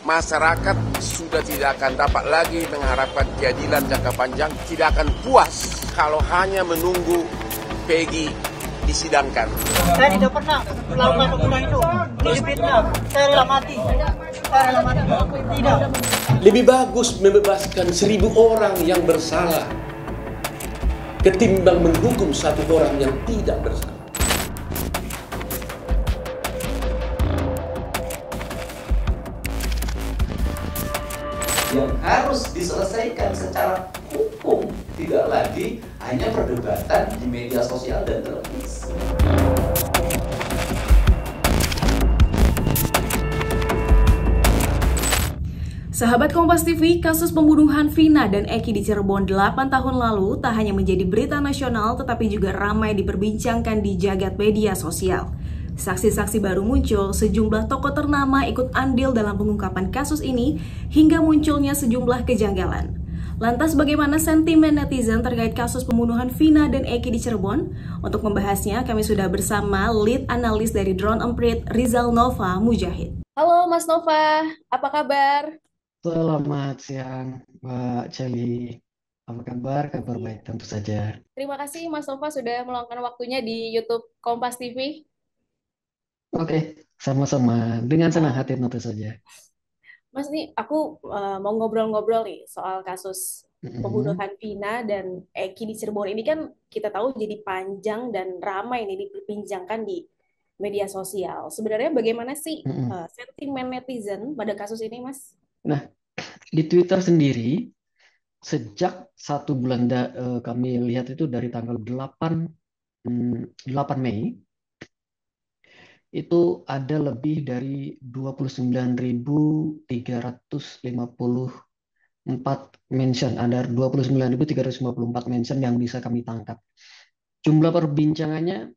Masyarakat sudah tidak akan dapat lagi mengharapkan keadilan jangka panjang, tidak akan puas kalau hanya menunggu Peggy disidangkan. Saya tidak pernah melakukan hukuman itu. Ini fitnah. Saya rela mati. Saya rela mati. Tidak. Lebih bagus membebaskan 1.000 orang yang bersalah ketimbang menghukum satu orang yang tidak bersalah. Yang harus diselesaikan secara hukum, tidak lagi hanya perdebatan di media sosial dan televisi. Sahabat Kompas TV, kasus pembunuhan Vina dan Eki di Cirebon 8 tahun lalu tak hanya menjadi berita nasional tetapi juga ramai diperbincangkan di jagat media sosial. Saksi-saksi baru muncul, sejumlah tokoh ternama ikut andil dalam pengungkapan kasus ini hingga munculnya sejumlah kejanggalan. Lantas bagaimana sentimen netizen terkait kasus pembunuhan Vina dan Eki di Cirebon? Untuk membahasnya kami sudah bersama lead analis dari Drone Emprit, Rizal Nova Mujahid. Halo Mas Nova, apa kabar? Selamat siang, Mbak Celi. Apa kabar? Kabar baik tentu saja. Terima kasih Mas Nova sudah meluangkan waktunya di YouTube Kompas TV. Oke, sama-sama. Dengan senang hati tentu saja. Mas, nih aku mau ngobrol-ngobrol nih soal kasus Mm-mm. pembunuhan Vina dan Eki di Cirebon ini kan kita tahu jadi panjang dan ramai nih diperbincangkan di media sosial. Sebenarnya bagaimana sih Mm-mm. sentimen netizen pada kasus ini, Mas? Nah, di Twitter sendiri, sejak 1 bulan kami lihat itu dari tanggal 8 Mei, itu ada lebih dari 29.354 mention. Ada 29.354 mention yang bisa kami tangkap. Jumlah perbincangannya,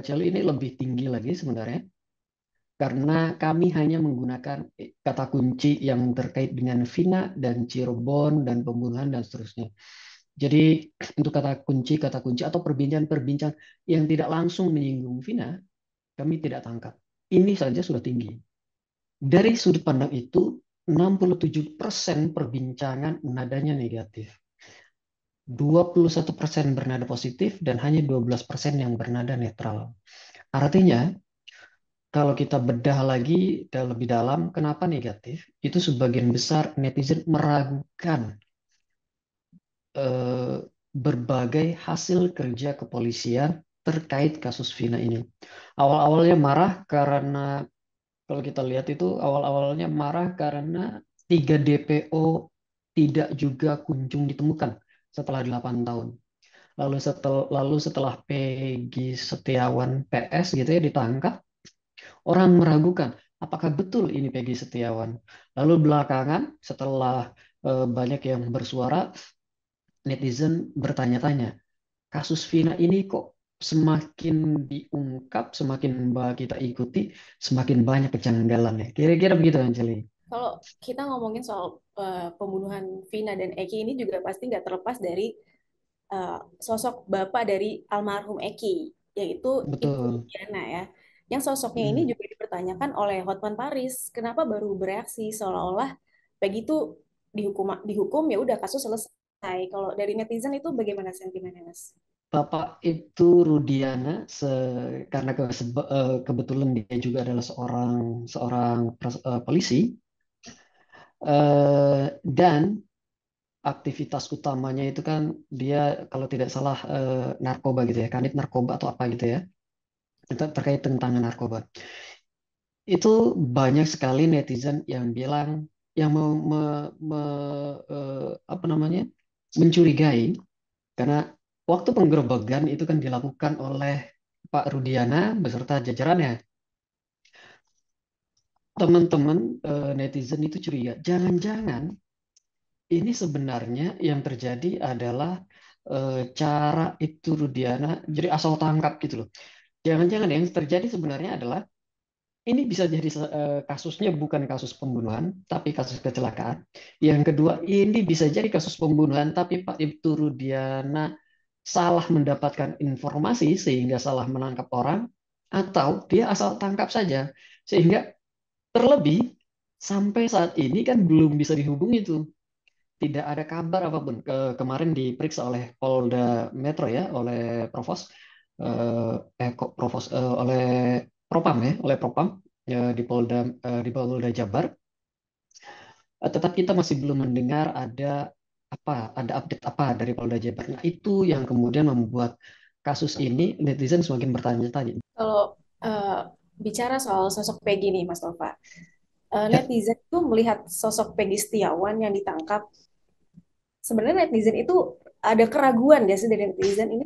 Celi, ini lebih tinggi lagi sebenarnya, karena kami hanya menggunakan kata kunci yang terkait dengan Vina dan Cirebon dan pembunuhan dan seterusnya. Jadi untuk kata kunci atau perbincangan-perbincangan yang tidak langsung menyinggung Vina, kami tidak tangkap. Ini saja sudah tinggi. Dari sudut pandang itu, 67% perbincangan nadanya negatif. 21% bernada positif dan hanya 12% yang bernada netral. Artinya, kalau kita bedah lagi lebih dalam, kenapa negatif? Itu sebagian besar netizen meragukan eh, berbagai hasil kerja kepolisian terkait kasus Vina ini. Awal-awalnya marah karena, kalau kita lihat itu awal-awalnya marah karena 3 DPO tidak juga kunjung ditemukan setelah 8 tahun. Lalu setelah Peggy Setiawan PS gitu ya ditangkap, orang meragukan apakah betul ini Peggy Setiawan. Lalu belakangan setelah banyak yang bersuara, netizen bertanya-tanya, kasus Vina ini kok semakin diungkap, semakin kita ikuti, semakin banyak kejanggalannya. Kira-kira begitu, Anjali. Kalau kita ngomongin soal pembunuhan Vina dan Eki ini juga pasti nggak terlepas dari sosok bapak dari almarhum Eki, yaitu Ibu Betul. Rudiana ya. Yang sosoknya ini Mm. juga dipertanyakan oleh Hotman Paris. Kenapa baru bereaksi seolah-olah Peggy itu dihukum ya udah kasus selesai. Kalau dari netizen itu bagaimana sentimennya, Mas? Bapak itu Rudiana, karena kebetulan dia juga adalah seorang seorang polisi, dan aktivitas utamanya itu kan dia kalau tidak salah narkoba gitu ya, kanit narkoba atau apa gitu ya, terkait tentang narkoba. Itu banyak sekali netizen yang bilang, yang apa namanya, mencurigai, karena waktu penggerebekan itu kan dilakukan oleh Pak Rudiana beserta jajarannya. Teman-teman netizen itu curiga, jangan-jangan ini sebenarnya yang terjadi adalah cara itu Rudiana jadi asal tangkap gitu loh. Jangan-jangan yang terjadi sebenarnya adalah ini bisa jadi kasusnya bukan kasus pembunuhan, tapi kasus kecelakaan. Yang kedua, ini bisa jadi kasus pembunuhan, tapi Pak Ibtu Rudiana salah mendapatkan informasi sehingga salah menangkap orang, atau dia asal tangkap saja. Sehingga terlebih Sampai saat ini kan belum bisa dihubungi tuh. Tidak ada kabar apapun. Kemarin diperiksa oleh Polda Metro ya, oleh Provos, kok Provos, oleh Propam ya, oleh Propam ya, di Polda Jabar. Tetap kita masih belum mendengar ada update apa dari Polda Jabar. Nah, itu yang kemudian membuat kasus ini netizen semakin bertanya-tanya. Kalau eh, bicara soal sosok Peggy nih, Mas Tova, Ya, netizen tuh melihat sosok Peggy Setiawan yang ditangkap. Sebenarnya netizen itu ada keraguan ya sih dari netizen ini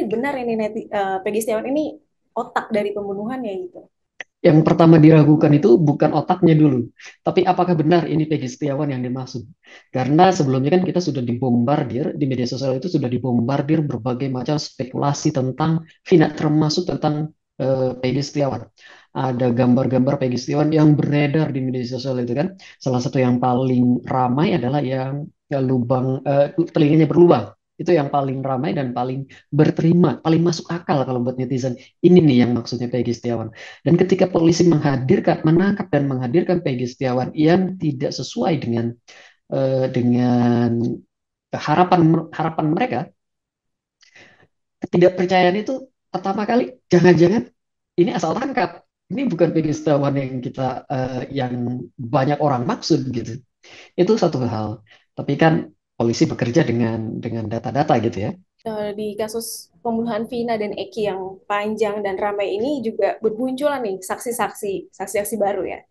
benar ini Peggy Setiawan ini otak dari pembunuhannya gitu. yang pertama diragukan itu bukan otaknya dulu, tapi apakah benar ini Peggy Setiawan yang dimaksud? Karena sebelumnya kan kita sudah dibombardir di media sosial, itu sudah dibombardir berbagai macam spekulasi tentang Vina, termasuk tentang Peggy Setiawan. Ada gambar-gambar Peggy Setiawan yang beredar di media sosial itu kan. Salah satu yang paling ramai adalah yang telinganya berlubang. Itu yang paling ramai dan paling berterima, paling masuk akal kalau buat netizen. Ini nih yang maksudnya Peggy Setiawan. Dan ketika polisi menangkap dan menghadirkan Peggy Setiawan yang tidak sesuai dengan harapan harapan mereka, ketidakpercayaan itu pertama kali jangan-jangan ini asal tangkap. Ini bukan Peggy Setiawan yang banyak orang maksud gitu. Itu satu hal. Tapi kan polisi bekerja dengan data-data gitu ya. Di kasus pembunuhan Vina dan Eki yang panjang dan ramai ini juga bermunculan nih saksi-saksi baru ya.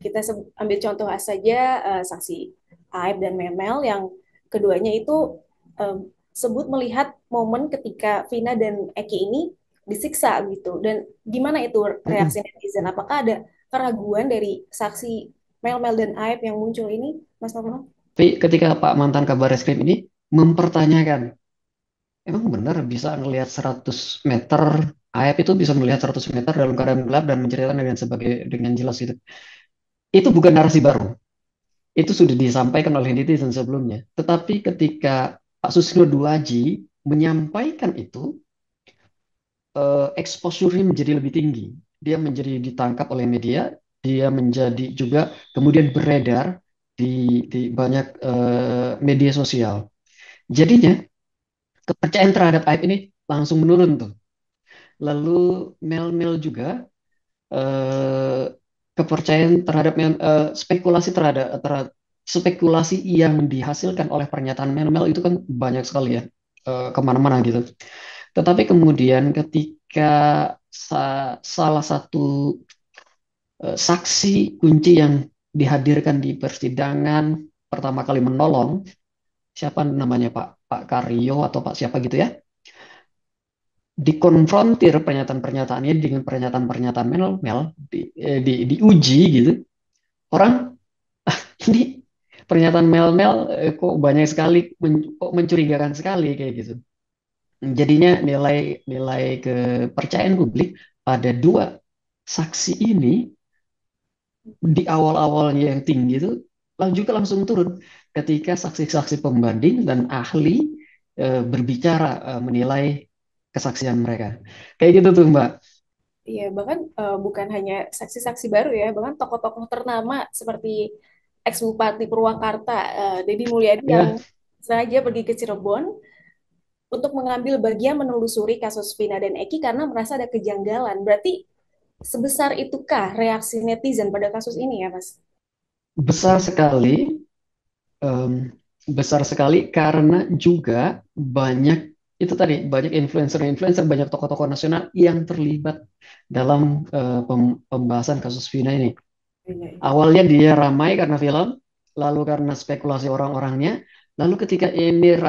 Kita ambil contoh saja saksi Aib dan Memel yang keduanya itu sebut melihat momen ketika Vina dan Eki ini disiksa gitu. Dan gimana itu reaksi netizen? Apakah ada keraguan dari saksi Mel dan Aib yang muncul ini, Mas Novel? Tapi ketika Pak mantan Kabar Reskrim ini mempertanyakan, emang benar bisa ngelihat 100 meter, Ayap itu bisa melihat 100 meter dalam keadaan gelap dan menceritakan dengan jelas itu. Itu bukan narasi baru. Itu sudah disampaikan oleh netizen sebelumnya. Tetapi ketika Pak Susilo Duaji menyampaikan itu, exposure-nya menjadi lebih tinggi. Dia menjadi ditangkap oleh media, dia menjadi juga kemudian beredar di banyak media sosial. Jadinya kepercayaan terhadap Aib ini langsung menurun tuh. Lalu Mel-Mel juga eh, kepercayaan terhadap spekulasi yang dihasilkan oleh pernyataan Mel-Mel itu kan banyak sekali ya, kemana-mana gitu. Tetapi kemudian ketika salah satu saksi kunci yang dihadirkan di persidangan pertama kali menolong, siapa namanya, Pak Karyo atau Pak siapa gitu ya, dikonfrontir pernyataan-pernyataannya dengan pernyataan-pernyataan Mel, diuji gitu. Orang ini pernyataan kok banyak sekali, kok mencurigakan sekali kayak gitu. Jadinya nilai kepercayaan publik pada dua saksi ini di awal-awalnya yang tinggi itu juga langsung turun ketika saksi-saksi pembanding dan ahli berbicara, menilai kesaksian mereka. Kayak gitu tuh, Mbak. Iya, bahkan bukan hanya saksi-saksi baru ya, bahkan tokoh-tokoh ternama seperti ex-Bupati Purwakarta, Deddy Mulyadi yang Ya, sengaja pergi ke Cirebon untuk mengambil bagian menelusuri kasus Vina dan Eki karena merasa ada kejanggalan. Berarti sebesar itukah reaksi netizen pada kasus ini ya, Mas? besar sekali, em, besar sekali karena juga banyak itu tadi, banyak influencer-influencer, banyak tokoh-tokoh nasional yang terlibat dalam pembahasan kasus Vina ini. Iya, iya. Awalnya dia ramai karena film, lalu karena spekulasi orang-orangnya, lalu ketika ini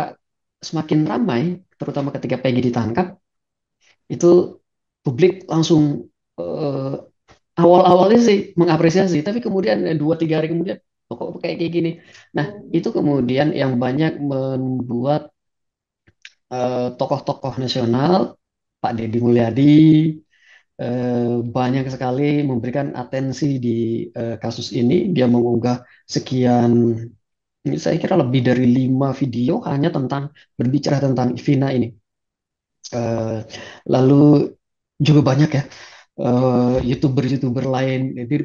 semakin ramai, terutama ketika Peggy ditangkap, itu publik langsung eh, awal-awalnya sih mengapresiasi, tapi kemudian 2-3 hari kemudian, kok kayak gini. Nah, Hmm. itu kemudian yang banyak membuat tokoh-tokoh nasional, Pak Deddy Mulyadi, banyak sekali memberikan atensi di kasus ini. Dia mengunggah sekian, saya kira lebih dari 5 video hanya berbicara tentang Vina ini. Eh, Lalu juga banyak ya YouTuber-YouTuber lain, di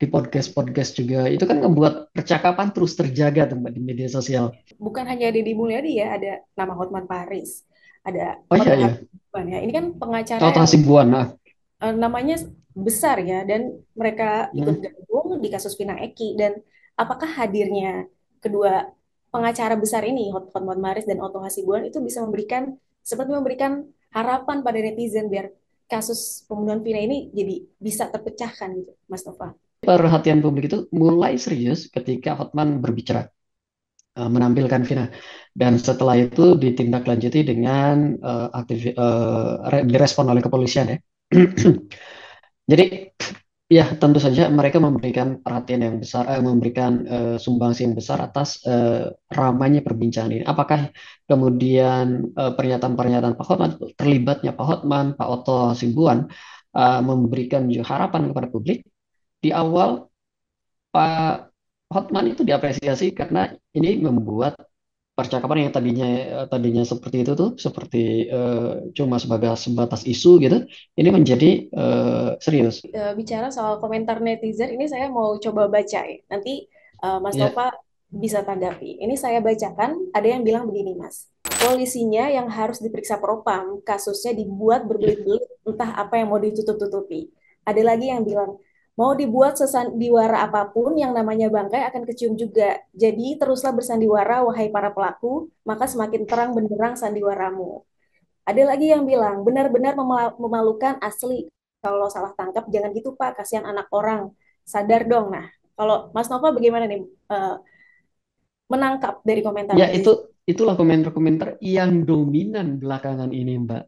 podcast juga, itu kan ngebuat percakapan terus terjaga tuh Mbak di media sosial. Bukan hanya Deddy Mulyadi ya, ada nama Hotman Paris, ada Oh iya Oto ya, Hasibuan ya. Ini kan pengacara Tahu yang Hasibuan. Nah, namanya besar ya, dan mereka ikut hmm. gabung di kasus Vina Eki. Dan apakah hadirnya kedua pengacara besar ini, Hotman Paris dan Oto Hasibuan, itu bisa seperti memberikan harapan pada netizen biar kasus pembunuhan Vina ini jadi bisa terpecahkan gitu, Mas Nova? Perhatian publik itu mulai serius ketika Hotman berbicara, menampilkan Vina, dan setelah itu ditindaklanjuti dengan direspon oleh kepolisian ya. Jadi ya tentu saja mereka memberikan perhatian yang besar, memberikan sumbangsi yang besar atas ramainya perbincangan ini. Apakah kemudian pernyataan-pernyataan Pak Hotman, terlibatnya Pak Hotman, Pak Oto Hasibuan memberikan juga harapan kepada publik. Di awal Pak Hotman itu diapresiasi karena ini membuat percakapan yang tadinya seperti itu tuh, seperti cuma sebatas isu gitu, ini menjadi serius. Bicara soal komentar netizen, ini saya mau coba baca ya. Nanti Mas Ya, Nova bisa tanggapi. Ini saya bacakan, ada yang bilang begini, Mas. Polisinya yang harus diperiksa propam, kasusnya dibuat berbelit-belit, entah apa yang mau ditutup-tutupi. Ada lagi yang bilang, mau dibuat sesandiwara apapun, yang namanya bangkai akan kecium juga. Jadi teruslah bersandiwara, wahai para pelaku, maka semakin terang benderang sandiwaramu. Ada lagi yang bilang, benar-benar memalukan asli. Kalau salah tangkap, jangan gitu Pak, kasihan anak orang. Sadar dong. Nah, kalau Mas Nova bagaimana nih menangkap dari komentar ya netizen? itulah komentar-komentar yang dominan belakangan ini, Mbak.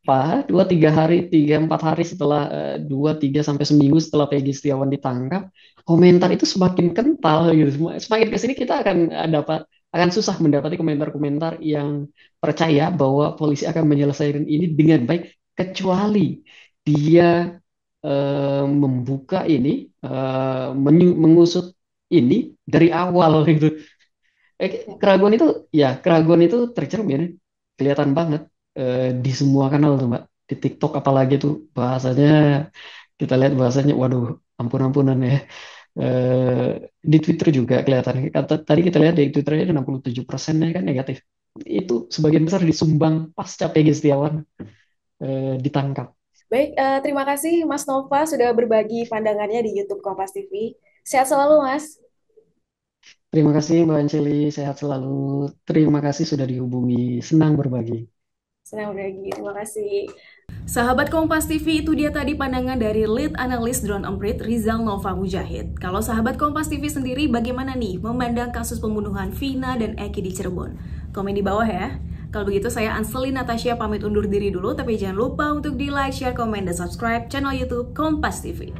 Pak, 2-3 hari, 3-4 hari setelah 2-3 sampai seminggu setelah Peggy Setiawan ditangkap, komentar itu semakin kental gitu. Semakin ke sini kita akan susah mendapati komentar-komentar yang percaya bahwa polisi akan menyelesaikan ini dengan baik, kecuali dia membuka ini, mengusut ini dari awal gitu. Keraguan itu tercermin, kelihatan banget di semua kanal tuh Mbak. Di TikTok apalagi tuh bahasanya, kita lihat bahasanya, waduh, ampun-ampunan ya. Di Twitter juga kelihatan. Tadi kita lihat di Twitternya 67%-nya kan negatif. Itu sebagian besar disumbang pasca Peggy Setiawan ditangkap. Baik, terima kasih Mas Nova sudah berbagi pandangannya di YouTube Kompas TV. Sehat selalu, Mas. Terima kasih Mbak Anceli, sehat selalu. Terima kasih sudah dihubungi. Senang berbagi. Senang berbagi, terima kasih. Sahabat Kompas TV, itu dia tadi pandangan dari lead analis drone emprit Rizal Nova Mujahid. Kalau sahabat Kompas TV sendiri bagaimana nih memandang kasus pembunuhan Vina dan Eki di Cirebon? Komen di bawah ya. Kalau begitu saya Anseli Natasha pamit undur diri dulu, tapi jangan lupa untuk di like, share, komen, dan subscribe channel YouTube Kompas TV.